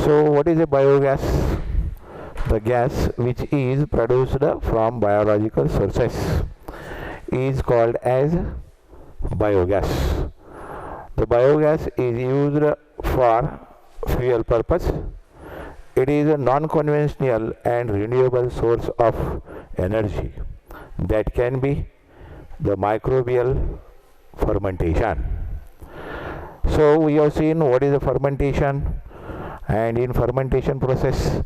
So what is a biogas? The gas which is produced from biological sources is called as biogas. The biogas is used for fuel purpose. It is a non-conventional and renewable source of energy that can be the microbial fermentation. So we have seen what is the fermentation, and in fermentation process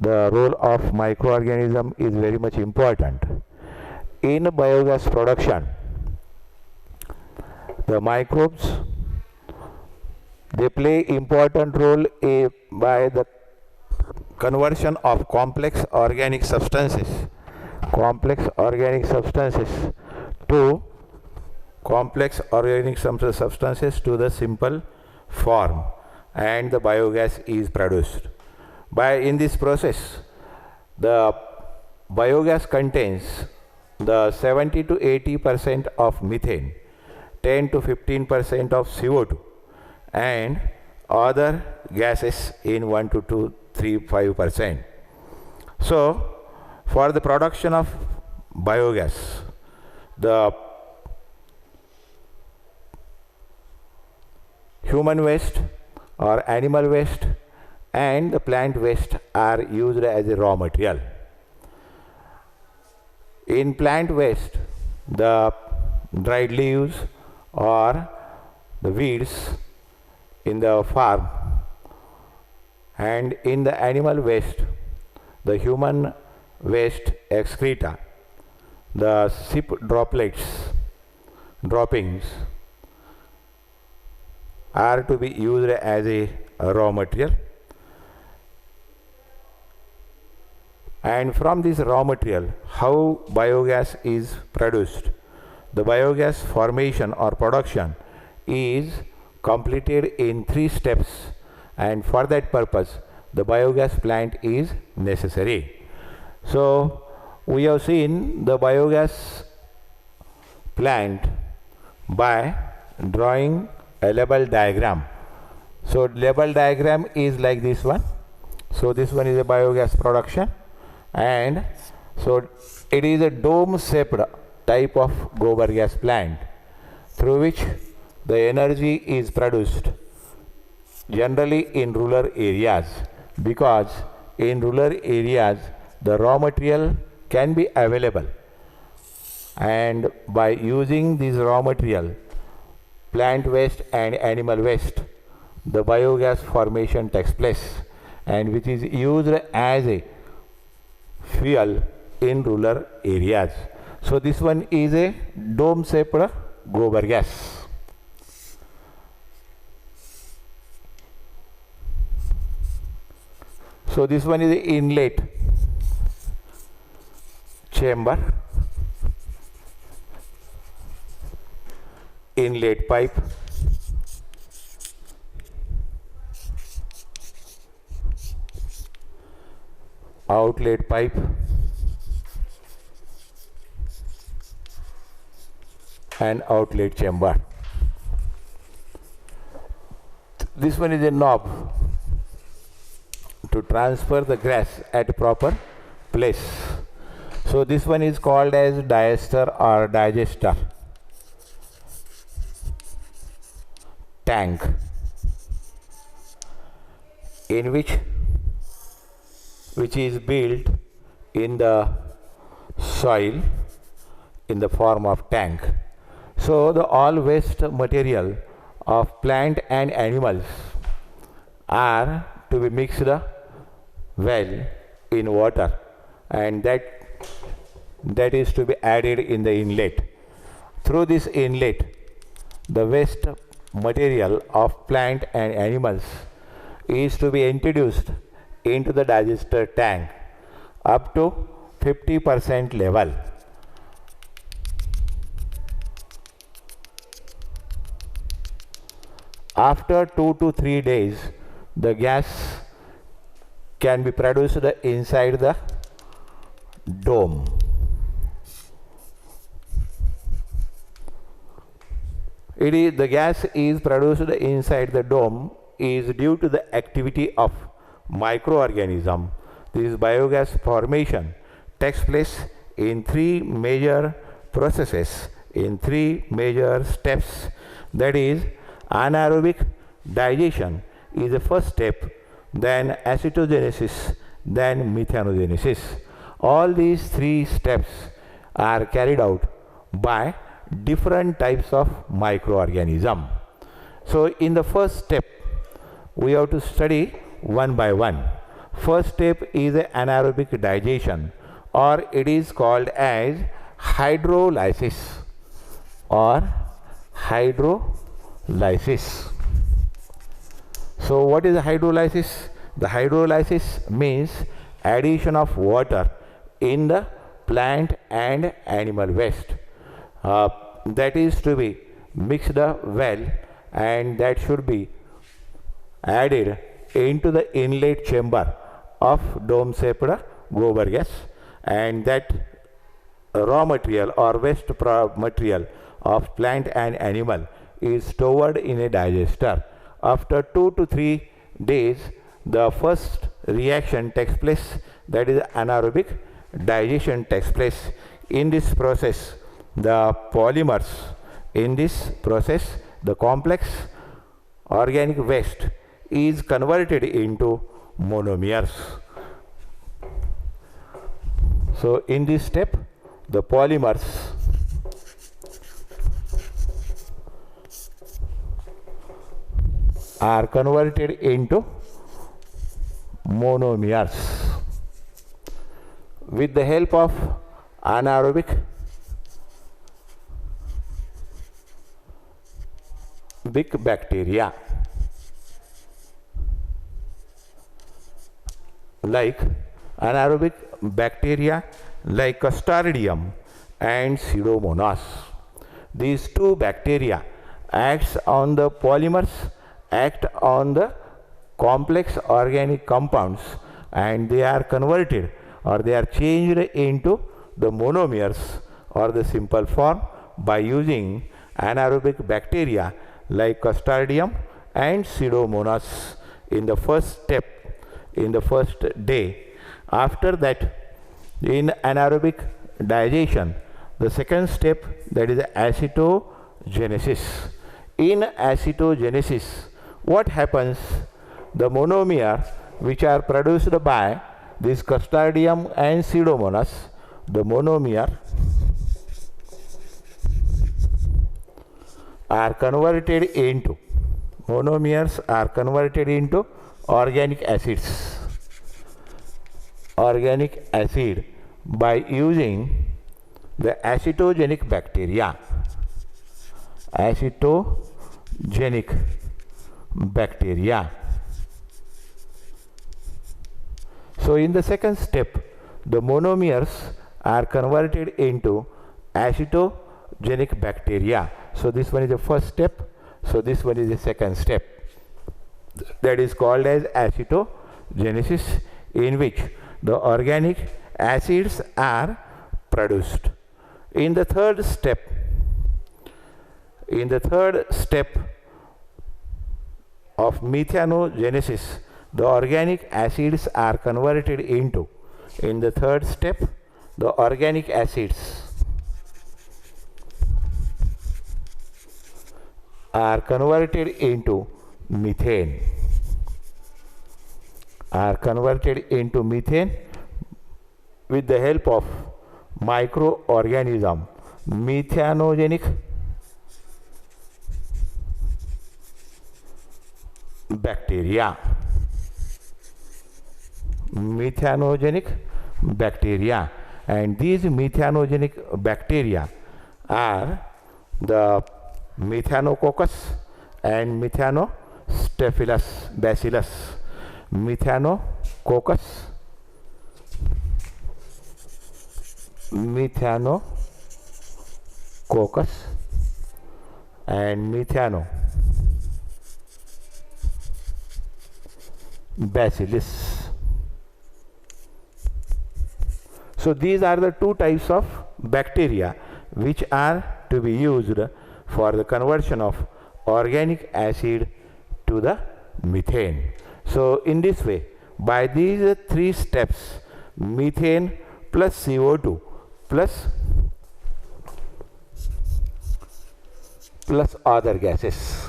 the role of microorganism is very much important. In biogas production, the microbes, they play important role by the conversion of complex organic substances to the simple form, and the biogas is produced. In this process, the biogas contains the 70 to 80% of methane, 10 to 15% of CO2, and other gases in 1 to 2, 3, 5%. So, for the production of biogas, the human waste or animal waste and the plant waste are used as a raw material. In plant waste, the dried leaves or the weeds in the farm, and in the animal waste, the human waste excreta, the sip droppings are to be used as a raw material. And from this raw material, how biogas is produced? The biogas formation or production is completed in 3 steps, and for that purpose the biogas plant is necessary. So we have seen the biogas plant by drawing a label diagram. So label diagram is like this one. So this one is a biogas production, and so it is a dome shaped type of gobar gas plant through which the energy is produced, generally in rural areas, because in rural areas the raw material can be available, and by using this raw material, plant waste and animal waste, the biogas formation takes place, and which is used as a fuel in rural areas. So this one is a dome shaped gobar gas. So this one is the inlet chamber, inlet pipe, outlet pipe, and outlet chamber. This one is a knob to transfer the gas at proper place. So this one is called as diester or digester tank, in which is built in the soil in the form of tank. So the all waste material of plant and animals are to be mixed well in water, and that is to be added in the inlet. Through this inlet, the waste material of plant and animals is to be introduced into the digester tank up to 50% level. After 2 to 3 days, the gas can be produced inside the dome. The gas is produced inside the dome is due to the activity of microorganism. This biogas formation takes place in three major processes, in three major steps. That is, anaerobic digestion is the first step, then acetogenesis, then methanogenesis. All these three steps are carried out by different types of microorganism. So in the first step, we have to study one by one. First step is anaerobic digestion, or it is called as hydrolysis or hydrolysis. So what is hydrolysis? The hydrolysis means addition of water in the plant and animal waste. That is to be mixed well, and that should be added into the inlet chamber of dome-shaped gobar gas, and that raw material or waste material of plant and animal is stored in a digester. After 2 to 3 days, the first reaction takes place, that is anaerobic digestion takes place. In this process, the polymers, in this process, the complex organic waste is converted into monomers. So in this step, the polymers are converted into monomers with the help of anaerobic bacteria like Clostridium and Pseudomonas. These two bacteria acts on the polymers, act on the complex organic compounds, and they are converted or they are changed into the monomers or the simple form by using anaerobic bacteria like Clostridium and Pseudomonas in the first step, in the first day. After that, in anaerobic digestion, the second step, that is acetogenesis. In acetogenesis, what happens? The monomer which are produced by this Clostridium and Pseudomonas, the monomer are converted into organic acids, organic acid, by using the acetogenic bacteria. So in the second step, the monomers are converted into acetogenic bacteria. So this one is the first step. So this one is the second step. That is called as acetogenesis, in which the organic acids are produced. In the third step of methanogenesis, the organic acids are converted into, in the third step, the organic acids are converted into methane, with the help of microorganism methanogenic bacteria. And these methanogenic bacteria are the Methanococcus and Methanostaphylos bacillus. Methanococcus, and Methanobacillus. So these are the two types of bacteria which are to be used for the conversion of organic acid to the methane. So in this way, by these three steps, methane plus CO2 plus other gases.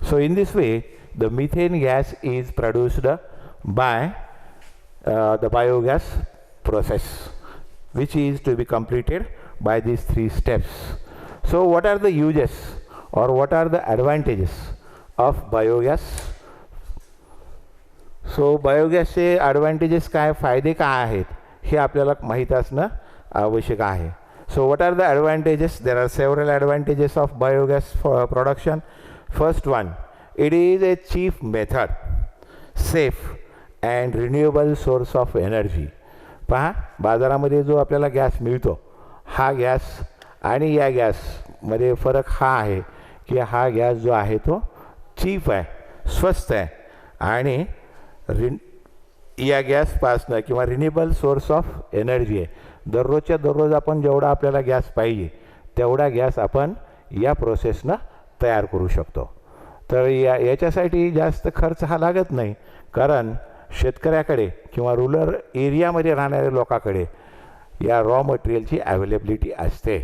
So in this way, the methane gas is produced by the biogas process, which is to be completed by these three steps. So what are the uses or what are the advantages of biogas? So बायोगॅसचे advantages काय, फायदे काय आहेत हे आपल्याला माहीत असणं आवश्यक आहे. So what are the advantages? There are several advantages of biogas production. First one, it is a cheap method, safe and renewable source of energy. पहा, बाजारामध्ये जो आपल्याला गॅस मिळतो, हा गॅस आणि या गॅसमध्ये फरक हा आहे की हा गॅस जो आहे तो चीप आहे, स्वस्त आहे आणि या गॅसपासनं किंवा रिन्युएबल सोर्स ऑफ एनर्जी आहे. दररोजच्या दररोज आपण जेवढा आपल्याला गॅस पाहिजे तेवढा गॅस आपण या प्रोसेसनं तयार करू शकतो. तर याच्यासाठी जास्त खर्च हा लागत नाही, कारण शेतकऱ्याकडे किंवा रुरल एरियामध्ये राहणाऱ्या लोकांकडे या रॉ मटेरियलची अवेलेबिलिटी असते.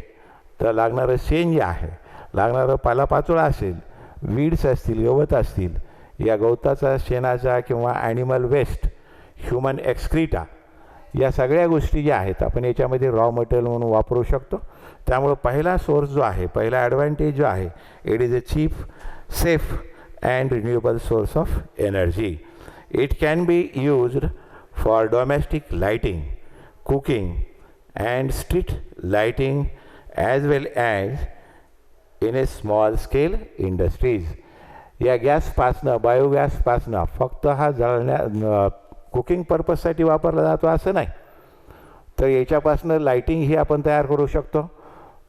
तर लागणारं शेण जे आहे, लागणारं पालापाचोळा असेल, वीड्स असतील, गवत असतील, या गवताचा, शेणाचा किंवा ॲनिमल वेस्ट, ह्युमन एक्सक्रीटा, या सगळ्या गोष्टी ज्या आहेत आपण याच्यामध्ये रॉ मटेरियल म्हणून वापरू शकतो. त्यामुळे पहिला सोर्स जो आहे, पहिला ॲडव्हान्टेज जो आहे, it is a cheap, safe and renewable source of energy. It can be used for domestic lighting, cooking and street lighting as well as in a small scale industries. या गॅसपासनं, बायोगॅसपासनं फक्त हा जळण्या cooking पर्पजसाठी वापरला जातो असं नाही, तर याच्यापासनं लाईटिंग ही आपण तयार करू शकतो.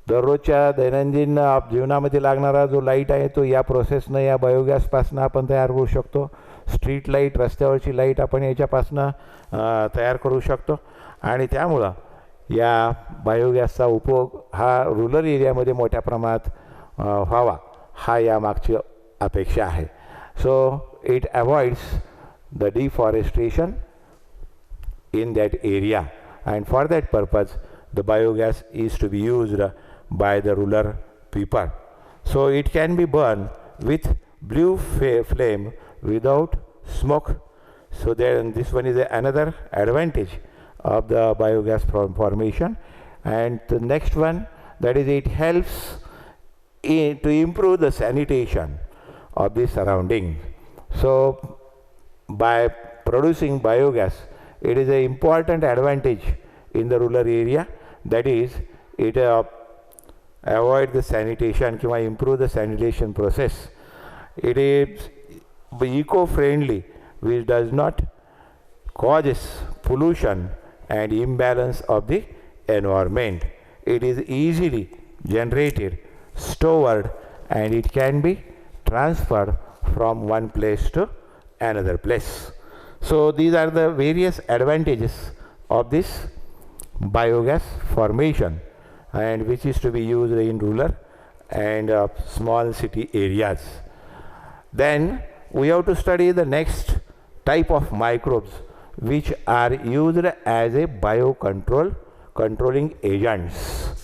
दररोजच्या दैनंदिन जीवनामध्ये लागणारा जो लाईट आहे तो या प्रोसेसनं, या बायोगॅसपासनं आपण तयार करू शकतो. स्ट्रीट लाईट, रस्त्यावरची लाईट आपण याच्यापासनं तयार करू शकतो. आणि त्यामुळं या बायोगॅसचा उपयोग हा रुरल एरियामध्ये मोठ्या प्रमाणात व्हावा, हा यामागची अपेक्षा आहे. So it avoids the deforestation in that area, and for that purpose the biogas is to be used by the rural people. So it can be burned with blue flame without smoke. So then this one is another advantage of the biogas formation. And the next one, that is, it helps to improve the sanitation of the surrounding. So by producing biogas, it is an important advantage in the rural area, that is, it avoid the sanitation किंवा improve the sanitation process. It is eco-friendly, which does not causes pollution and imbalance of the environment. It is easily generated, stored, and it can be transferred from one place to another place. So these are the various advantages of this biogas formation, and which is to be used in rural and small city areas. Then we have to study the next type of microbes which are used as a controlling agents.